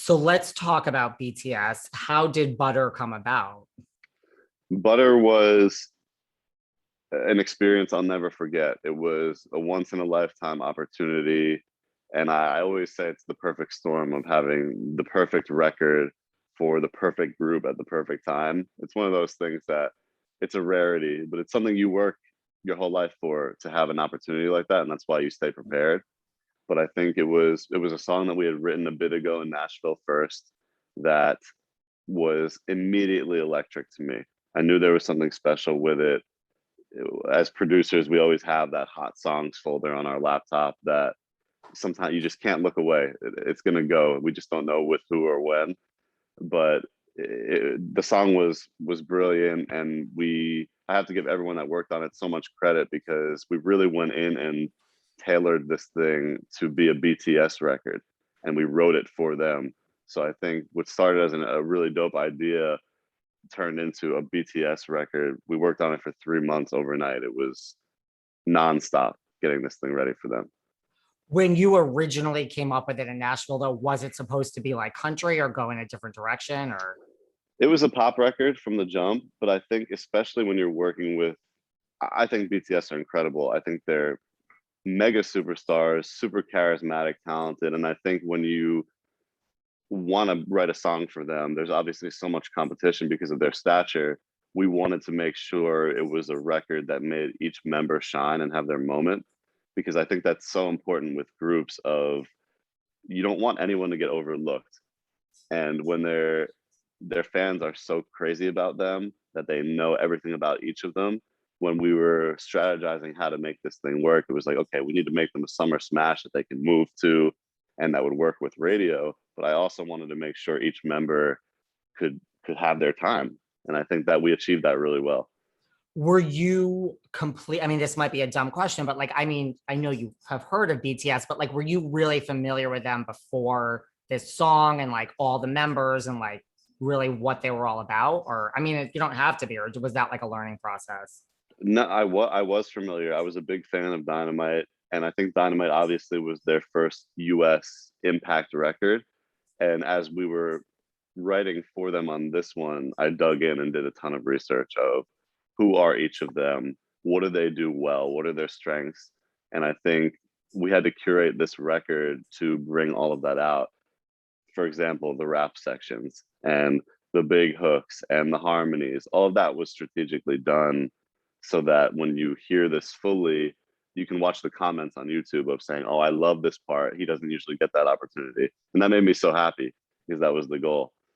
So let's talk about BTS. How did Butter come about? Butter was an experience I'll never forget. It was a once in a lifetime opportunity. And I always say it's the perfect storm of having the perfect record for the perfect group at the perfect time. It's one of those things that it's a rarity, but it's something you work your whole life for to have an opportunity like that. And that's why you stay prepared. But I think it was a song that we had written a bit ago in Nashville first that was immediately electric to me. I knew there was something special with it. As producers, we always have that hot songs folder on our laptop that sometimes you just can't look away. It's going to go. We just don't know with who or when. But the song was brilliant, and I have to give everyone that worked on it so much credit because we really went in and tailored this thing to be a BTS record, and we wrote it for them. So I think what started as a really dope idea turned into a BTS record. We worked on it for 3 months overnight. It was nonstop getting this thing ready for them. When you originally came up with it in Nashville, though, was it supposed to be like country or go in a different direction? Or It was a pop record from the jump, but I think especially when you're working with, I think BTS are incredible. I think they're mega superstars, super charismatic, talented, and I think when you want to write a song for them, there's obviously so much competition because of their stature. We wanted to make sure it was a record that made each member shine and have their moment, because I think that's so important with groups of you don't want anyone to get overlooked. And when their fans are so crazy about them that they know everything about each of them, when we were strategizing how to make this thing work, it was like, okay, we need to make them a summer smash that they can move to and that would work with radio. But I also wanted to make sure each member could have their time. And I think that we achieved that really well. were you complete? I mean, this might be a dumb question, but like, I mean, I know you have heard of BTS, but like, were you really familiar with them before this song and like all the members and like really what they were all about? Or, I mean, you don't have to be, or was that like a learning process? No, I was familiar. I was a big fan of Dynamite, and I think Dynamite obviously was their first US impact record. And as we were writing for them on this one, I dug in and did a ton of research of who are each of them, what do they do well, what are their strengths, and I think we had to curate this record to bring all of that out. For example, the rap sections and the big hooks and the harmonies, all of that was strategically done so that when you hear this fully, you can watch the comments on YouTube of saying, "Oh, I love this part. He doesn't usually get that opportunity." And that made me so happy because that was the goal.